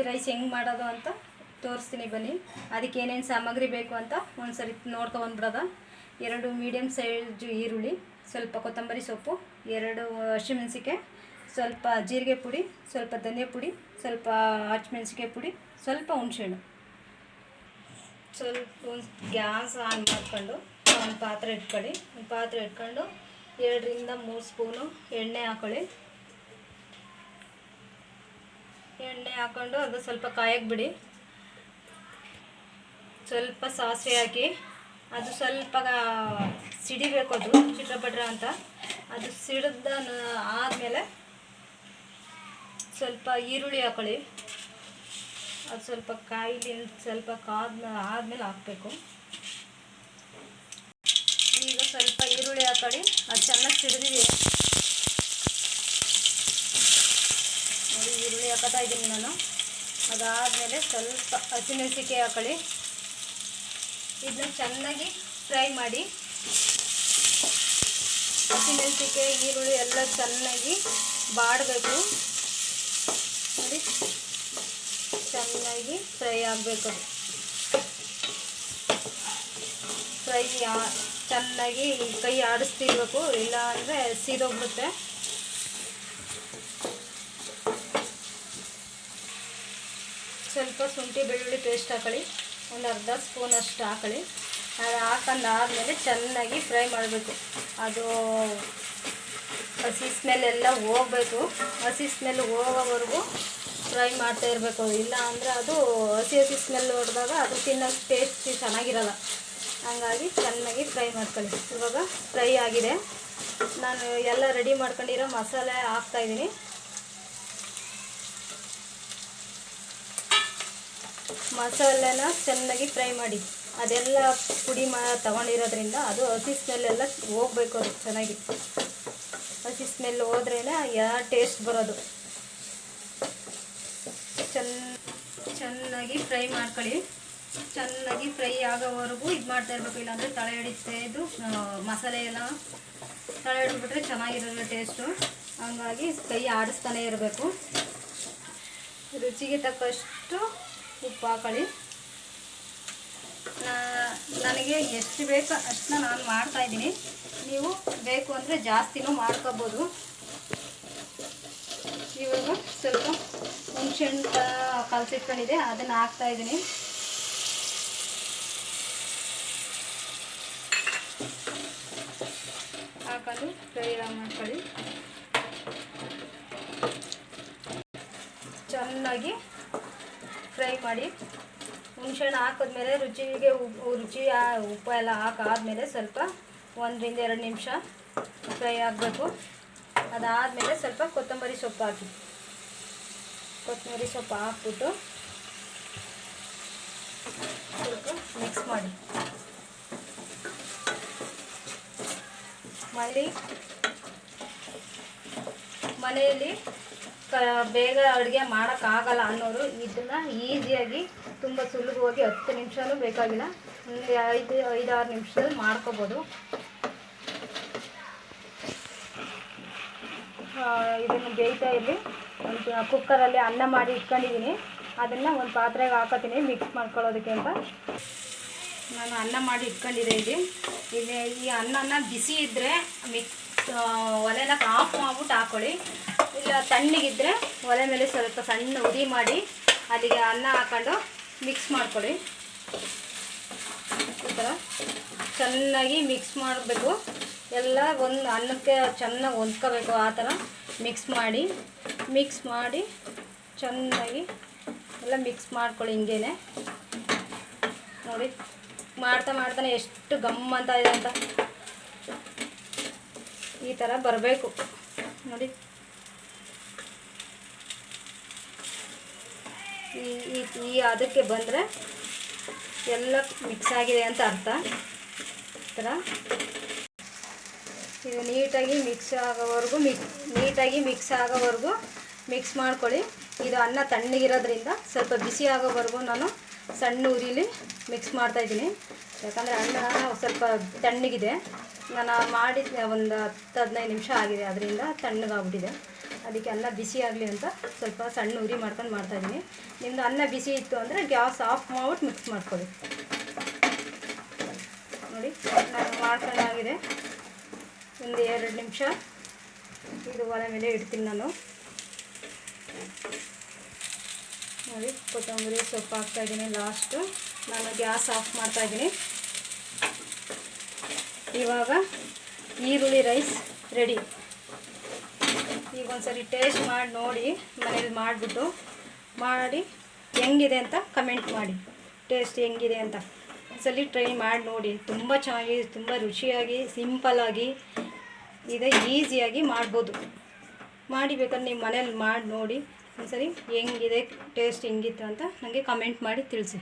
ಮಸಾಲೆ ರೈಸ್ ಹೆಂಗೆ ಮಾಡೋದು ಅಂತ ತೋರಿಸ್ತೀನಿ ಬನ್ನಿ. ಅದಕ್ಕೆ ಏನೇನು ಸಾಮಗ್ರಿ ಬೇಕು ಅಂತ ಒಂದು ಸರಿ ನೋಡ್ಕೊಬಂದ್ಬಿಡೋದ. 2 ಮೀಡಿಯಮ್ ಸೈಜ್ ಈರುಳ್ಳಿ, ಸ್ವಲ್ಪ ಕೊತ್ತಂಬರಿ ಸೊಪ್ಪು, 2 ಹಸಿಮೆಣಸಿಕಾಯಿ, ಸ್ವಲ್ಪ ಜೀರಿಗೆ ಪುಡಿ, ಸ್ವಲ್ಪ ಧನಿಯಾ ಪುಡಿ, ಸ್ವಲ್ಪ ಹಸಿಮೆಣಸಿಕಾಯಿ ಪುಡಿ, ಸ್ವಲ್ಪ ಹುಣಸೆಹಣ್ಣು. ಸ್ವಲ್ಪ ಗ್ಯಾಸ್ ಆನ್ ಮಾಡಿಕೊಂಡು ಒಂದು ಪಾತ್ರೆ ಇಟ್ಕೊಳ್ಳಿ. ಒಂದು ಪಾತ್ರೆ ಇಟ್ಕೊಂಡು 2 ರಿಂದ 3 ಸ್ಪೂನು ಎಣ್ಣೆ ಹಾಕ್ಕೊಳ್ಳಿ. ಎಣ್ಣೆ ಹಾಕ್ಕೊಂಡು ಅದು ಸ್ವಲ್ಪ ಕಾಯಕ್ಕೆ ಬಿಡಿ. ಸ್ವಲ್ಪ ಸಾಸಿವೆ ಹಾಕಿ ಅದು ಸ್ವಲ್ಪ ಸಿಡಿಬೇಕು, ಅದು ಚಿಟ್ರಪಟ್ರ ಅಂತ. ಅದು ಸಿಡಿದ ಆದಮೇಲೆ ಸ್ವಲ್ಪ ಈರುಳ್ಳಿ ಹಾಕೊಳ್ಳಿ. ಅದು ಸ್ವಲ್ಪ ಕಾಯಿಲಿ ಸ್ವಲ್ಪ ಆದಮೇಲೆ ಹಾಕಬೇಕು. ಈಗ ಸ್ವಲ್ಪ ಈರುಳ್ಳಿ ಹಾಕೊಳ್ಳಿ, ಅದು ಚೆನ್ನಾಗಿ ಸಿಡಿದಿದೆ ನೋಡಿ. ಈರುಳ್ಳಿ ಹಾಕೋತಾ ಇದ್ದೀನಿ ನಾನು. ಅದಾದಮೇಲೆ ಸ್ವಲ್ಪ ಹಸಿಮೆಣಸಿಕಾಯಿ ಹಾಕೊಳ್ಳಿ. ಇದನ್ನ ಚೆನ್ನಾಗಿ ಫ್ರೈ ಮಾಡಿ. ಹಸಿಮೆಣಸಿಕಾಯಿ ಈರುಳ್ಳಿ ಎಲ್ಲ ಚೆನ್ನಾಗಿ ಬಾಡಬೇಕು ನೋಡಿ, ಚೆನ್ನಾಗಿ ಫ್ರೈ ಆಗಬೇಕು. ಫ್ರೈ ಚೆನ್ನಾಗಿ ಕೈ ಆಡಿಸ್ತಿರ್ಬೇಕು, ಇಲ್ಲ ಅಂದರೆ ಸೀದೋಗ್ಬಿಡುತ್ತೆ. ಸ್ವಲ್ಪ ಶುಂಠಿ ಬೆಳ್ಳುಳ್ಳಿ ಪೇಸ್ಟ್ ಹಾಕೊಳ್ಳಿ, ಒಂದು ಅರ್ಧ ಸ್ಪೂನ್ ಅಷ್ಟು ಹಾಕೊಳ್ಳಿ. ಅದು ಹಾಕೊಂಡಾದ್ಮೇಲೆ ಚೆನ್ನಾಗಿ ಫ್ರೈ ಮಾಡಬೇಕು. ಅದು ಹಸಿ ಸ್ಮೆಲ್ ಎಲ್ಲ ಹೋಗಬೇಕು. ಹಸಿ ಸ್ಮೆಲ್ ಹೋಗೋವರೆಗೂ ಫ್ರೈ ಮಾಡ್ತಾ ಇರಬೇಕು. ಇಲ್ಲ ಅಂದರೆ ಅದು ಹಸಿ ಸ್ಮೆಲ್ ಹೊಡೆದಾಗ ಅದು ತಿನ್ನೋಕ್ಕೆ ಟೇಸ್ಟ್ ಚೆನ್ನಾಗಿರಲ್ಲ. ಹಾಗಾಗಿ ಚೆನ್ನಾಗಿ ಫ್ರೈ ಮಾಡ್ಕೊಳ್ಳಿ. ಇವಾಗ ಫ್ರೈ ಆಗಿದೆ. ನಾನು ಎಲ್ಲ ರೆಡಿ ಮಾಡ್ಕೊಂಡಿರೋ ಮಸಾಲೆ ಹಾಕ್ತಾಯಿದ್ದೀನಿ. ಮಸಾಲೆನ ಚೆನ್ನಾಗಿ ಫ್ರೈ ಮಾಡಿ. ಅದೆಲ್ಲ ಪುಡಿ ತಗೊಂಡಿರೋದ್ರಿಂದ ಅದು ಹಸಿ ಸ್ಮೆಲ್ಲೆಲ್ಲ ಹೋಗ್ಬೇಕು. ಅದು ಚೆನ್ನಾಗಿ ಹಸಿ ಸ್ಮೆಲ್ ಹೋದ್ರೇ ಯಾವ ಟೇಸ್ಟ್ ಬರೋದು. ಚೆನ್ನಾಗಿ ಫ್ರೈ ಮಾಡ್ಕೊಳ್ಳಿ. ಚೆನ್ನಾಗಿ ಫ್ರೈ ಆಗೋವರೆಗೂ ಇದು ಮಾಡ್ತಾ ಇರಬೇಕು, ಇಲ್ಲಾಂದರೆ ತಳೆ ಹಿಡಿಯುತ್ತೆ. ಇದು ಮಸಾಲೆ ಎಲ್ಲ ತಳೆ ಹಿಡಿದ್ಬಿಟ್ರೆ ಚೆನ್ನಾಗಿರೋಲ್ಲ ಟೇಸ್ಟು. ಹಾಗಾಗಿ ಕೈ ಆಡಿಸ್ತಾನೆ ಇರಬೇಕು. ರುಚಿಗೆ ತಕ್ಕಷ್ಟು ಉಪ್ಪು ಹಾಕೊಳ್ಳಿ. ನನಗೆ ಎಷ್ಟು ಬೇಕೋ ಅಷ್ಟನ್ನ ನಾನು ಮಾಡ್ತಾಯಿದ್ದೀನಿ. ನೀವು ಬೇಕು ಅಂದರೆ ಜಾಸ್ತಿನೂ ಮಾಡ್ಕೋಬೋದು. ಇವಾಗ ಸ್ವಲ್ಪ ಹುಣಸೆಹಣ್ಣು ಕಲಸಿಟ್ಕೊಂಡಿದೆ, ಅದನ್ನು ಹಾಕ್ತಾಯಿದ್ದೀನಿ. ಹಾಕೊಂಡು ಫ್ರೈ ಮಾಡ್ಕೊಳ್ಳಿ. ಚೆನ್ನಾಗಿ ಫ್ರೈ ಮಾಡಿ. ಹುಣಸೆಹಣ್ಣು ಹಾಕಿದ್ಮೇಲೆ ರುಚಿ ಉಪ್ಪು ಎಲ್ಲ ಹಾಕಾದ್ಮೇಲೆ ಸ್ವಲ್ಪ 1 ರಿಂದ 2 ನಿಮಿಷ ಫ್ರೈ ಆಗಬೇಕು. ಅದಾದಮೇಲೆ ಸ್ವಲ್ಪ ಕೊತ್ತಂಬರಿ ಸೊಪ್ಪು ಹಾಕಿ. ಕೊತ್ತಂಬರಿ ಸೊಪ್ಪು ಹಾಕ್ಬಿಟ್ಟು ಸ್ವಲ್ಪ ಮಿಕ್ಸ್ ಮಾಡಿ. ಮನೆಯಲ್ಲಿ ಬೇಗ ಅಡುಗೆ ಮಾಡೋಕ್ಕಾಗಲ್ಲ ಅನ್ನೋರು ಇದನ್ನು ಈಸಿಯಾಗಿ ತುಂಬ ಸುಲಭವಾಗಿ 10 ನಿಮಿಷನೂ ಬೇಕಾಗಿಲ್ಲ, ಒಂದು 5-6 ನಿಮಿಷದಲ್ಲಿ ಮಾಡ್ಕೋಬೋದು. ಇದನ್ನು ಬೇಯ್ತಾ ಇರಲಿ. ಒಂದು ಕುಕ್ಕರಲ್ಲಿ ಅನ್ನ ಮಾಡಿ ಇಟ್ಕೊಂಡಿದ್ದೀನಿ, ಅದನ್ನು ಒಂದು ಪಾತ್ರೆಗೆ ಹಾಕೋತೀನಿ ಮಿಕ್ಸ್ ಮಾಡ್ಕೊಳ್ಳೋದಕ್ಕೆ ಅಂತ. ನಾನು ಅನ್ನ ಮಾಡಿ ಇಟ್ಕೊಂಡಿದ್ದೀನಿ. ಈ ಅನ್ನನ ಬಿಸಿ ಇದ್ದರೆ ಒಲೆನ ಆಫ್ ಮಾಡ್ಬಿಟ್ಟು ಹಾಕ್ಕೊಳ್ಳಿ. ಇಲ್ಲ ತಣ್ಣಗಿದ್ದರೆ ಒಲೆ ಮೇಲೆ ಸ್ವಲ್ಪ ಸಣ್ಣ ಉರಿ ಮಾಡಿ ಅಲ್ಲಿಗೆ ಅನ್ನ ಹಾಕ್ಕೊಂಡು ಮಿಕ್ಸ್ ಮಾಡ್ಕೊಳ್ಳಿ. ಈ ಥರ ಚೆನ್ನಾಗಿ ಮಿಕ್ಸ್ ಮಾಡಬೇಕು. ಎಲ್ಲ ಒಂದು ಅನ್ನಕ್ಕೆ ಚೆನ್ನಾಗಿ ಹೊಂದ್ಕೋಬೇಕು. ಆ ಥರ ಮಿಕ್ಸ್ ಮಾಡಿ ಚೆನ್ನಾಗಿ ಎಲ್ಲ ಮಿಕ್ಸ್ ಮಾಡ್ಕೊಳ್ಳಿ. ಹಿಂಗೇನೆ ನೋಡಿ, ಮಾಡ್ತಾನೆ ಎಷ್ಟು ಗಮ್ ಅಂತ ಇದೆ ಅಂತ. ಈ ಥರ ಬರಬೇಕು ನೋಡಿ. ಈ ಅದಕ್ಕೆ ಬಂದರೆ ಎಲ್ಲ ಮಿಕ್ಸ್ ಆಗಿದೆ ಅಂತ ಅರ್ಥ. ಈ ಥರ ಇದು ನೀಟಾಗಿ ಮಿಕ್ಸ್ ಆಗೋವರೆಗೂ ಮಿಕ್ಸ್ ಮಾಡ್ಕೊಳ್ಳಿ. ಇದು ಅನ್ನ ತಣ್ಣಗಿರೋದ್ರಿಂದ ಸ್ವಲ್ಪ ಬಿಸಿ ಆಗೋವರೆಗೂ ನಾನು ಸಣ್ಣ ಉರಿಲಿ ಮಿಕ್ಸ್ ಮಾಡ್ತಾಯಿದ್ದೀನಿ. ಯಾಕಂದರೆ ಅನ್ನ ಸ್ವಲ್ಪ ತಣ್ಣಗಿದೆ. ನಾನು ಮಾಡಿ ಒಂದು 10-15 ನಿಮಿಷ ಆಗಿದೆ, ಅದರಿಂದ ತಣ್ಣಗಾಗ್ಬಿಟ್ಟಿದೆ. ಅದಕ್ಕೆ ಅನ್ನ ಬಿಸಿ ಆಗಲಿ ಅಂತ ಸ್ವಲ್ಪ ಸಣ್ಣ ಉರಿ ಮಾಡ್ಕೊಂಡು ಮಾಡ್ತಾಯಿದ್ದೀನಿ. ನಿಮ್ಮದು ಅನ್ನ ಬಿಸಿ ಇತ್ತು ಅಂದರೆ ಗ್ಯಾಸ್ ಆಫ್ ಮಾಡ್ಬಿಟ್ಟು ಮಿಕ್ಸ್ ಮಾಡ್ಕೊಳ್ಳಿ. ನೋಡಿ ನಾನು ಮಾಡ್ಕೊಂಡಾಗಿದೆ. ಒಂದು 2 ನಿಮಿಷ ಇದು ಒಲೆ ಮೇಲೆ ಇಡ್ತೀನಿ ನಾನು. ನೋಡಿ ಕೊತ್ತಂಬರಿ ಸೊಪ್ಪು ಹಾಕ್ತಾಯಿದ್ದೀನಿ. ಲಾಸ್ಟು ನಾನು ಗ್ಯಾಸ್ ಆಫ್ ಮಾಡ್ತಾಯಿದ್ದೀನಿ. ಇವಾಗ ಈರುಳ್ಳಿ ರೈಸ್ ರೆಡಿ. ಈಗ ಒಂದ್ಸರಿ ಟೇಸ್ಟ್ ಮಾಡಿ ನೋಡಿ, ಮನೇಲಿ ಮಾಡಿಬಿಟ್ಟು ಮಾಡಿ ಹೆಂಗಿದೆ ಅಂತ ಕಮೆಂಟ್ ಮಾಡಿ. ಟೇಸ್ಟ್ ಹೆಂಗಿದೆ ಅಂತ ಒಂದ್ಸಲಿ ಟ್ರೈ ಮಾಡಿ ನೋಡಿ. ತುಂಬ ಚೆನ್ನಾಗಿ, ತುಂಬ ರುಚಿಯಾಗಿ, ಸಿಂಪಲ್ಲಾಗಿ ಇದೆ, ಈಸಿಯಾಗಿ ಮಾಡ್ಬೋದು. ಮಾಡಿ ಬೇಕಾದ್ರೆ ನೀವು ಮನೇಲಿ ಮಾಡಿ ನೋಡಿ ಒಂದ್ಸರಿ ಹೆಂಗಿದೆ, ಟೇಸ್ಟ್ ಹೆಂಗಿತ್ತು ಅಂತ ನನಗೆ ಕಮೆಂಟ್ ಮಾಡಿ ತಿಳಿಸಿ.